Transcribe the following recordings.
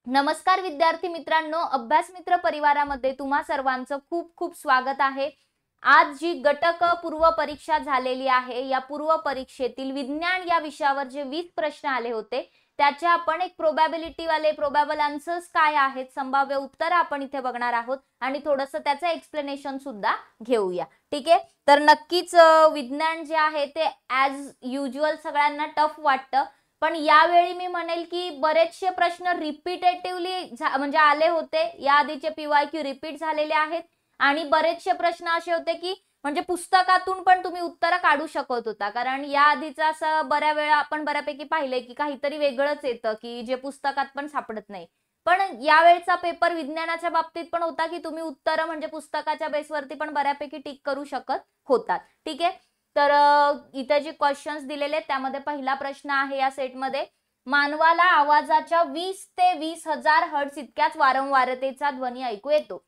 नमस्कार विद्यार्थी मित्रांनो, अभ्यास मित्र परिवारामध्ये तुम्हा सर्वांचं खूप खूप स्वागत आहे। आज जी गटक पूर्व परीक्षा झालेली आहे, या पूर्व परीक्षेतील विज्ञान या विषयावर जे 20 प्रश्न आले होते त्याचे आपण एक प्रोबॅबिलिटी वाले प्रोबॅबल आन्सर्स काय आहेत, संभाव्य उत्तर आपण इथे बघणार आहोत आणि थोडंसं त्याचं एक्सप्लेनेशन सुद्धा घेऊया। ठीक आहे, तर नक्कीच विज्ञान जे आहे ते ॲज युजुअल सगळ्यांना टफ वाटतं, पण यावेळी मी म्हणेल की बरेचसे प्रश्न रिपीटेटिव्हली म्हणजे आले होते। या आधीचे पीवायक्यू रिपीट झालेले आहेत आणि बरेचसे प्रश्न असे होते की म्हणजे पुस्तकातून पण तुम्ही उत्तर काढू शकत होता, कारण या आधीचा असं बऱ्याच वेळा आपण बऱ्यापैकी पाहिलंय की काहीतरी वेगळंच येतं की जे पुस्तकात पण सापडत नाही। पण यावेळचा पेपर विज्ञानाच्या बाबतीत पण होता की तुम्ही उत्तर म्हणजे पुस्तकाच्या बेसवरती पण बऱ्यापैकी टिक करू शकत होतात। ठीक आहे, तर इथे जे क्वेश्चन्स दिलेले त्यामध्ये पहिला प्रश्न आहे या सेटमध्ये, मानवाला आवाजाच्या 20 ते 20,000 हर्ट्झ इतक्याच वारंवारतेचा ध्वनी ऐकू येतो।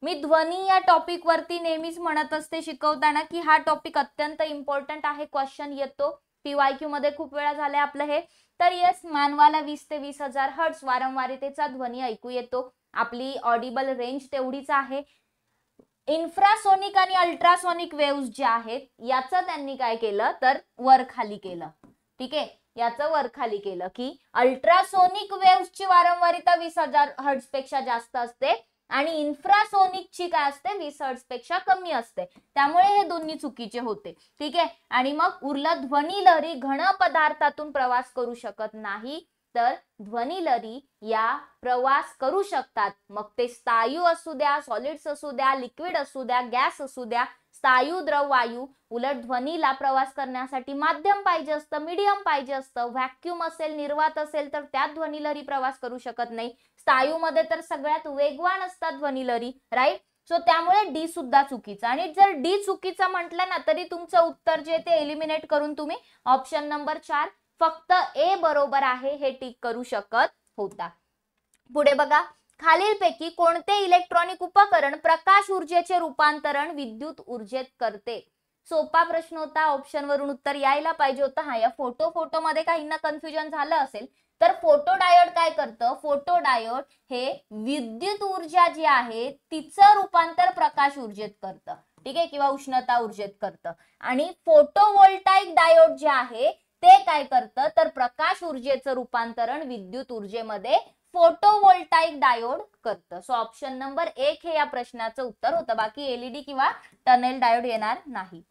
मी ध्वनी या टॉपिक वरती नेहमीच म्हणत असते शिकवताना की हा टॉपिक अत्यंत इम्पॉर्टंट आहे, क्वेश्चन येतो पीवायक्यू मध्ये खूप वेळा झाले आपलं हे। तर यस, मानवाला 20 ते 20,000 हर्ट्झ वारंवारतेचा ध्वनी ऐकू येतो। आपली ऑडिबल रेंज तेवढीच आहे। इन्फ्रासोनिक आणि अल्ट्रासोनिक वेव्स जे आहेत याचं त्यांनी काय केलं तर वर खाली केलं। ठीक आहे, याचं वर खाली केलं की अल्ट्रासोनिक वेव्सची वारंवारता 20,000 हर्ट्झ पेक्षा जास्त असते आणि इन्फ्रासोनिकची काय असते 20 हर्ट्झ पेक्षा कमी असते, त्यामुळे हे दोन्ही चुकीचे होते। ठीक आहे, आणि मग उरलं ध्वनी लहरी घन पदार्थातून प्रवास करू शकत नाही, तर ध्वनी लहरी या प्रवास करू शकतात, मग ते स्थायू असू द्या, सॉलिड्स असू द्या, लिक्विड असू द्या, गॅस असू द्या, स्थायू द्रव वायू। उलट ध्वनीला प्रवास करण्यासाठी माध्यम पाहिजे असतं, मीडियम पाहिजे असतं, व्हॅक्यूम असेल, निर्वात असेल तर त्यात ध्वनी लहरी प्रवास करू शकत नाही। स्थायू मध्ये तर सगळ्यात वेगवान असतात ध्वनी लहरी, राईट। सो त्यामुळे डी सुद्धा चुकीचा, आणि जर डी चुकीचा म्हटलं ना तरी तुमचं उत्तर जे ते एलिमिनेट करून तुम्ही ऑप्शन नंबर 4 फक्त ए बरोबर आहे हे टिक करू शकत होता। पुढे बघा, खालीलपैकी कोणते इलेक्ट्रॉनिक उपकरण प्रकाश ऊर्जेचे रूपांतरण विद्युत ऊर्जेत करते। सोपा प्रश्न होता, ऑप्शन वरून उत्तर यायला पाहिजे होतं। हा, या फोटो मध्ये काहींना कन्फ्युजन झालं असेल तर फोटो डायोड काय करतं, फोटो डायोड हे विद्युत ऊर्जा जी आहे तिचं रूपांतर प्रकाश ऊर्जेत करतं। ठीक आहे, किंवा उष्णता ऊर्जेत करतं। आणि फोटोव्होल्टाइक डायोड जे आहे ते काय करतं तर प्रकाश ऊर्जेचं रूपांतरण विद्युत ऊर्जेमध्ये फोटोव्होल्टाइक डायोड करतं। सो ऑप्शन नंबर 1 हे या प्रश्नाचं उत्तर होतं, बाकी एलईडी किंवा टनेल डायोड येणार नाही।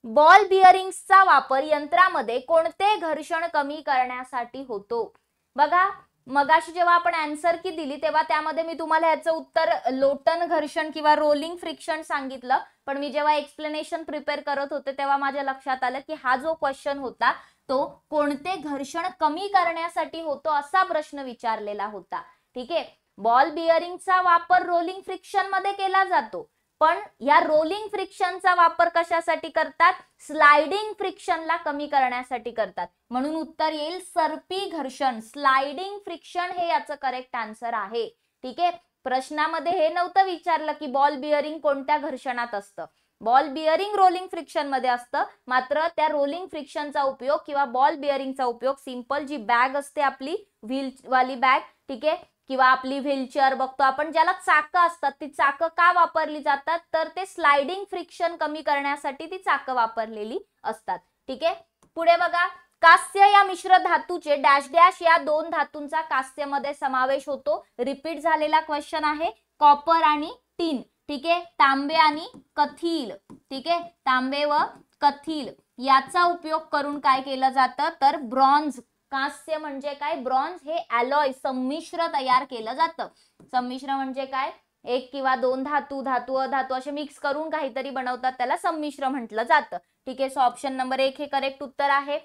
बॉल बिअरिंग्सचा वापर यंत्रामध्ये कोणते घर्षण कमी करण्यासाठी होतो। बघा, मगाशी जेव्हा आपण आन्सर की दिली तेव्हा त्यामध्ये मी तुम्हाला याचं उत्तर लोटन घर्षण किंवा रोलिंग फ्रिक्शन सांगितलं, पण मी जेव्हा एक्सप्लेनेशन प्रिपेअर करत होते तेव्हा माझ्या लक्षात आलं की हा जो क्वेश्चन होता तो कोणते घर्षण कमी करण्यासाठी होतो असा प्रश्न विचारलेला होता। ठीक आहे, बॉल बिअरिंगचा वापर रोलिंग फ्रिक्शन मध्ये केला जातो, पण या रोलिंग फ्रिक्शनचा वापर कशासाठी करतात, स्लाइडिंग फ्रिक्शनला कमी करण्यासाठी करतात, म्हणून उत्तर येईल सर्पी घर्षण, स्लाइडिंग फ्रिक्शन हे याचं करेक्ट आन्सर आहे। ठीक आहे, प्रश्नामध्ये हे नव्हतं विचारलं की बॉल बिअरिंग कोणत्या घर्षणात असतं, बॉल बिअरिंग रोलिंग फ्रिक्शन मध्ये असतं, मात्र त्या रोलिंग फ्रिक्शनचा उपयोग किंवा बॉल बिअरिंगचा उपयोग सिंपल जी बॅग असते आपली व्हील वाली बॅग, ठीक आहे, किंवा आपली व्हीलचेअर बघतो आपण ज्याला चाकं असतात, ती चाकं का वापरली जातात तर ते स्लाइडिंग फ्रिक्शन कमी करण्यासाठी ती चाकं वापरलेली असतात। ठीक आहे, पुढे बघा, कास्य या मिश्र धातूचे डॅश डॅश या दोन धातूंचा कास्य मध्ये समावेश होतो। रिपीट झालेला क्वेश्चन आहे, कॉपर आणि टिन। ठीक आहे, तांबे आणि कथील। ठीक आहे, तांबे व कथील याचा उपयोग करून काय केलं जातं तर ब्रॉन्झ, कास्य म्हणजे काय ब्रॉन्झ हे अलॉय संमिश्र तयार केलं जातं। संमिश्र म्हणजे काय, एक किंवा दोन धातू, धातू अधातू असे मिक्स करून काहीतरी बनवतात, त्याला संमिश्र म्हटलं जातं। ठीक आहे, सो ऑप्शन नंबर 1 हे करेक्ट उत्तर आहे।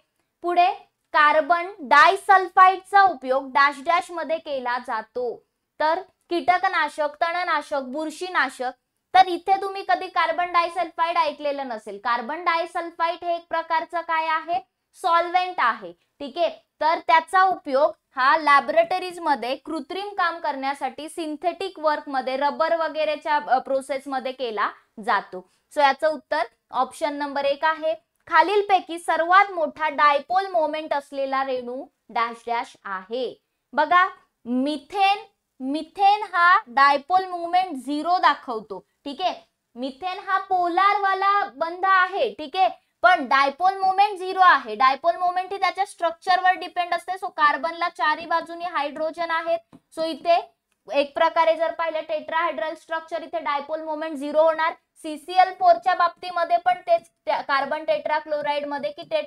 पुढे, कार्बन डायसल्फाइडचा उपयोग डॅश डॅश मध्ये केला जातो, तर कीटकनाशक, तणनाशक, बुरशीनाशक। तर इथे तुम्ही कधी कार्बन डायसल्फाइड ऐकलेलं नसेल। कार्बन डायसल्फाइड हे एक प्रकारचं काय आहे, सॉल्व्हेंट आहे। ठीक आहे, तर त्याचा उपयोग हा लॅबोरेटरीज मध्ये कृत्रिम काम करण्यासाठी, सिंथेटिक वर्क मध्ये, रबर वगैरेच्या प्रोसेस मध्ये केला जातो। सो याचं उत्तर ऑप्शन नंबर 1 आहे। खालीलपैकी सर्वात मोठा डायपोल मोमेंट असलेला रेणू डॅश डॅश आहे। बघा, मिथेन हा डायपोल मुवमेंट 0 दाखवतो. ठीक आहे, मिथेन हा पोलार वाला बंध आहे. ठीक आहे, पण डायपोल मुवमेंट 0 आहे. डायपोल मुवमेंट ही त्याच्या स्ट्रक्चरवर डिपेंड असते. सो कार्बनला चारही बाजूनी हायड्रोजन आहेत. सो इथे एक प्रकारे जर पाहिलं टेट्राहायड्रल स्ट्रक्चर, इथे डायपोल मुवमेंट 0 होणार. CCl4 च्या बाबतीमध्ये पण तेच कार्बन टेट्राक्लोराइड मध्ये की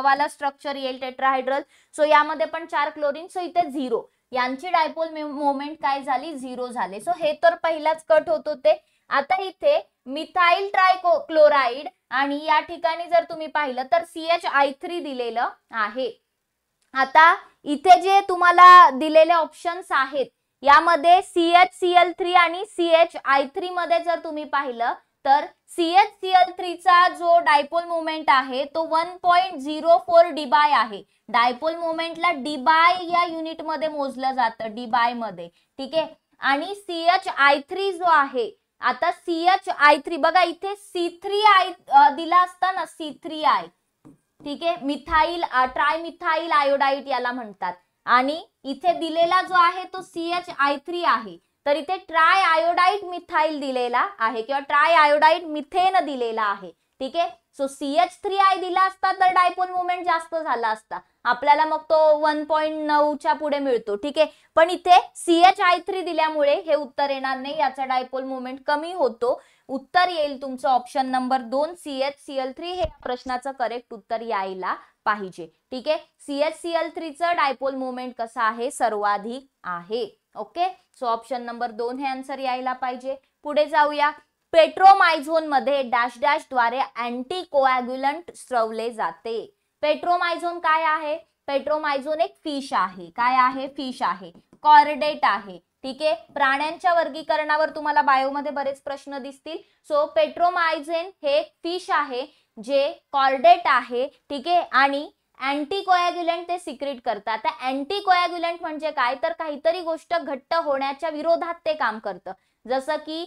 वाला स्ट्रक्चर येईल टेट्राहायड्रल. सो यामध्ये पण 4 क्लोरीन. सो इथे 0, यांची डायपोल मोमेंट काय झाली, 0 झाले. सो हे तर पहिलाच कट होत होते. आता इथे मिथाइल ट्रायक्लोराइड आणि या ठिकाणी जर तुम्ही पाहिलं तर CHI3 दिलेलं आहे. आता इथे जे तुम्हाला दिलेले ऑप्शन्स आहेत यामध्ये CHCl3 आणि CHI3 मध्ये जर तुम्ही पाहिलं तर CHCl3 चा जो डायपोल मोमेंट आहे तो 1.04 डीबाय आहे. डायपोल मोमेंटला डीबाय या युनिट मध्ये मोजलं जातं, डीबाय मध्ये. ठीक आहे, आणि CHI3 जो आहे, आता CHI3 बघा इथे C3I दिला असता ना, C3I. ठीक आहे, मिथाइल ट्रायमिथाइल आयोडाईड याला म्हणतात. आणि इथे दिलेला जो आहे तो CHI3 आहे. तर इथे ट्राय आयोडाईड मिथाइल दिलेला आहे किंवा ट्राय आयोडाईड मिथेन दिलेला आहे. ठीक आहे, सो CH3I दिला असता तर डायपोल मोमेंट जास्त झाला असता आपल्याला, मग तो 1.9 च्या पुढे मिळतो. ठीक आहे, पण इथे CHI3 दिल्यामुळे हे उत्तर येणार नाही, याचा डायपोल मोमेंट कमी होतो. उत्तर येईल तुमचं ऑप्शन नंबर 2 CHCl3 हे प्रश्नाचं करेक्ट उत्तर यायला पाहिजे. ठीक आहे, CHCl3 चं डायपोल मोमेंट कसं आहे, सर्वाधिक आहे. ओके, सो ऑप्शन नंबर 2 हे आन्सर यायला पाहिजे. पुढे जाऊया. पेट्रोमायझोन मध्ये डॅश डॅश द्वारे अँटीकोॲग्युलंट स्त्रवले जाते. पेट्रोमायझोन काय आहे? पेट्रोमायझोन एक फिश आहे. काय आहे? फिश आहे, कॉर्डेट आहे. ठीक आहे, प्राण्यांच्या वर्गीकरणावर तुम्हाला बायोमध्ये बरेच प्रश्न दिसतील. सो पेट्रोमायझोन हे फिश आहे जे कॉर्डेट आहे. ठीक आहे, आणि अँटीकोॲग्युलंट ते सिक्रेट करतात. आता अँटीकोॲग्युलंट म्हणजे काय, तर काहीतरी गोष्ट घट्ट होण्याच्या विरोधात ते काम करतं. जसं की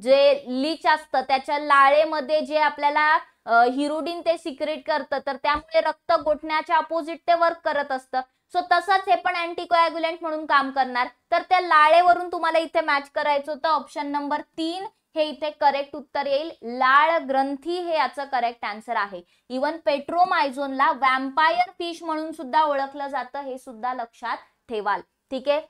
जे लीच असतं त्याच्या लाळेमध्ये जे आपल्याला हिरुडिन ते सिक्रेट करतं, तर त्यामुळे रक्त गोठण्याच्या अपोजिट ते वर्क करत असतं. सो तसंच हे पण अँटीकोॲग्युलंट म्हणून काम करणार. तर त्या लाळेवरून तुम्हाला इथे मॅच करायचं होतं. ऑप्शन नंबर 3 हे इथे करेक्ट उत्तर येईल. लाळ ग्रंथी हे याचं करेक्ट आन्सर आहे. इवन पेट्रोमायझोनला वॅम्पायर फिश म्हणून सुद्धा ओळखलं जातं, हे सुद्धा लक्षात ठेवाल. ठीक आहे,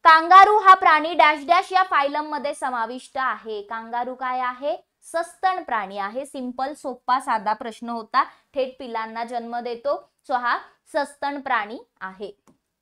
कांगारू हा प्राणी डॅश डॅश या फायलम मध्ये समाविष्ट आहे. कांगारू काय आहे? सस्तन प्राणी आहे. सिंपल, सोपा, साधा प्रश्न होता. थेट पिलांना जन्म देतो. सो हा सस्तन प्राणी आहे.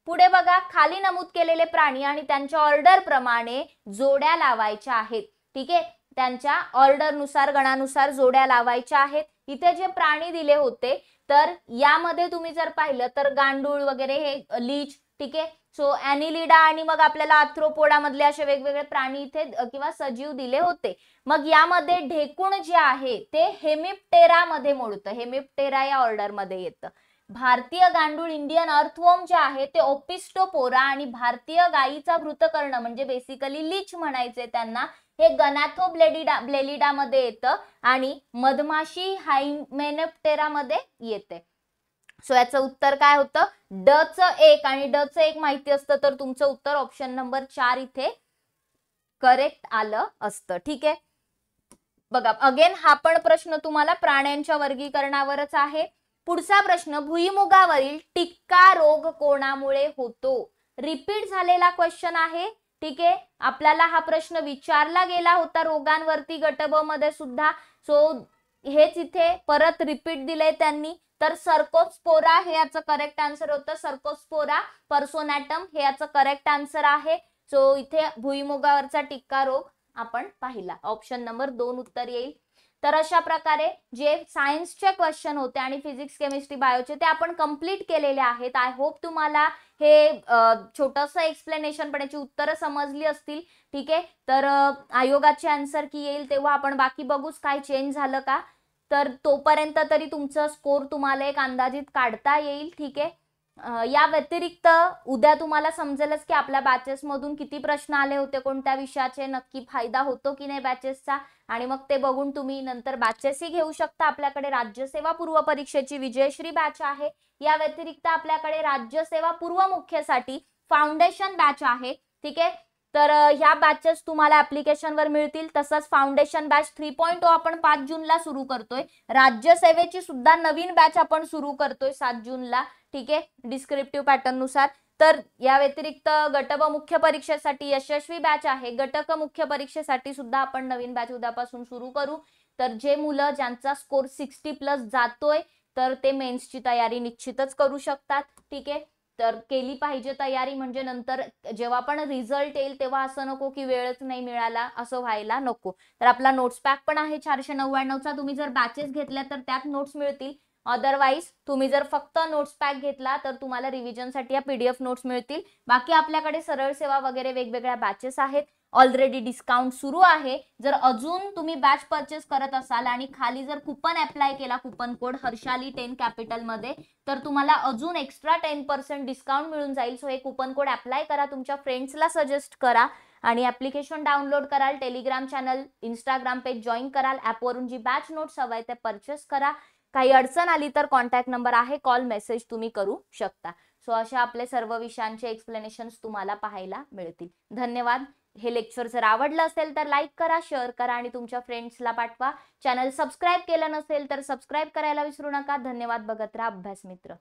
पुढे बघा, खाली नमूद केलेले प्राणी आणि त्यांच्या ऑर्डर प्रमाणे जोड्या लावायच्या आहेत. ठीक आहे, त्यांच्या ऑर्डर नुसार, गणानुसार जोड्या लावायच्या आहेत. इथे जे प्राणी दिले होते तर यामध्ये तुम्ही जर पाहिलं तर गांडूळ वगैरे हे लीच. ठीक आहे, सो ॲनिलिडा आणि मग आपल्याला आर्थ्रोपोडा मधले असे वेगवेगळे प्राणी इथे किंवा सजीव दिले होते. मग यामध्ये ढेकूण जे आहे ते हेमिप्टेरा मध्ये मोडतं. हेमिप्टेरा या ऑर्डर मध्ये येतं. भारतीय गांडूळ इंडियन अर्थवॉर्म जे आहे ते ओपिस्टोपोरा आणि भारतीय गायीचा वृतकर्ण म्हणजे बेसिकली लीच म्हणायचे त्यांना, हे गनाथोब्लेलिडा मध्ये येतं आणि मधमाशी हायमेनेप्टेरा मध्ये येते. सो याचं उत्तर काय होतं? ड च 1 आणि ड च 1 माहिती असतं तर तुमचं उत्तर ऑप्शन नंबर 4 इथे करेक्ट आलं असतं. ठीक आहे, बघा अगेन हा पण प्रश्न तुम्हाला प्राण्यांच्या वर्गीकरणावरच आहे. पुढचा प्रश्न, भुईमुगावरील टिक्का रोग कोणामुळे होतो? रिपीट झालेला क्वेश्चन आहे. ठीक आहे, आपल्याला हा प्रश्न विचारला गेला होता रोगांवरती गट ब मध्ये सुद्धा. सो हेच इथे परत रिपीट दिले त्यांनी. तर सर्कोस्पोरा हे याचं करेक्ट आन्सर होतं. सर्कोस्पोरा पर्सोनॅटम हे याचं करेक्ट आन्सर आहे. सो इथे भुईमुगावरचा टिक्का रोग आपण पाहिला. ऑप्शन नंबर 2 उत्तर येईल. तर अशा प्रकारे जे सायन्सचे क्वेश्चन होते आणि फिजिक्स, केमिस्ट्री, बायोचे ते आपण कंप्लीट केलेले आहेत. आय होप तुम्हाला हे छोटंसं एक्सप्लेनेशन पण याची उत्तरं समजली असतील. ठीक आहे, तर आयोगाचे आन्सर की येईल तेव्हा आपण बाकी बघूच काय चेंज झालं का. तर तोपर्यंत तरी तुमचं स्कोर तुम्हाला एक अंदाजित काढता येईल. ठीक आहे, या व्यतिरिक्त उद्या तुम्हाला समजेलच की आपल्या बॅचेस मधून किती प्रश्न आले होते कोणत्या विषयाचे, नक्की फायदा होतो की नाही बॅचेसचा, आणि मग ते बघून तुम्ही नंतर बॅचेसही घेऊ शकता. आपल्याकडे राज्यसेवा पूर्व परीक्षेची विजयश्री बॅच आहे. या व्यतिरिक्त आपल्याकडे राज्यसेवा पूर्व मुख्यसाठी फाउंडेशन बॅच आहे, ठीक आहे. तर ह्या बॅचेस तुम्हाला ऍप्लिकेशनवर मिळतील. तसंच फाउंडेशन बॅच 3.0 आपण 5 जूनला सुरू करतोय. राज्यसेवेची सुद्धा नवीन बॅच आपण सुरू करतोय 7 जूनला, ठीक आहे, डिस्क्रिप्टिव्ह पॅटर्न नुसार. तर या व्यतिरिक्त गट ब मुख्य परीक्षेसाठी यशस्वी बॅच आहे. गटक मुख्य परीक्षेसाठी सुद्धा आपण नवीन बॅच उद्यापासून सुरू करू. तर जे मुलं ज्यांचा स्कोर 60+ जातोय तर ते मेन्सची तयारी निश्चितच करू शकतात, ठीक आहे. तर केली पाहिजे तयारी, म्हणजे नंतर जेव्हा पण रिझल्ट येईल तेव्हा असं नको की वेळच नाही मिळाला, असं व्हायला नको. तर आपला नोट्स पॅक पण आहे 499चा. तुम्ही जर बॅचेस घेतल्या तर त्यात नोट्स मिळतील. अदरवाईज तुम्ही जर फक्त नोट्स पॅक घेतला तर तुम्हाला रिव्हिजनसाठी या PDF नोट्स मिळतील. बाकी आपल्याकडे सरळ सेवा वगैरे वेगवेगळ्या बॅचेस आहेत. ऑलरेडी डिस्काउंट सुरू आहे. जर अजून तुम्ही बॅच परचेस करत असाल आणि खाली जर कुपन अप्लाय केला, कुपन कोड हर्षाली 10 कॅपिटल मध्ये, तर तुम्हाला अजून एक्स्ट्रा 10% डिस्काउंट मिळून जाईल. सो हे कुपन कोड अप्लाय करा, तुमच्या फ्रेंड्सला सजेस्ट करा आणि ऍप्लिकेशन डाउनलोड कराल, Telegram channel, Instagram page join कराल, ऍपवरून जी बॅच नोट्स हवाय ते परचेस करा. काही अडचण आली तर कॉन्टॅक्ट नंबर आहे, कॉल मेसेज तुम्ही करू शकता. सो अशा आपले सर्व विषयांचे एक्सप्लेनेशन्स तुम्हाला पाहायला मिळतील. धन्यवाद. हे लेक्चर जर आवडलं असेल तर लाईक करा, शेअर करा आणि तुमच्या फ्रेंड्सला पाठवा. चॅनल सबस्क्राईब केलं नसेल तर सबस्क्राईब करायला विसरू नका. धन्यवाद. बघत राहा अभ्यास मित्र.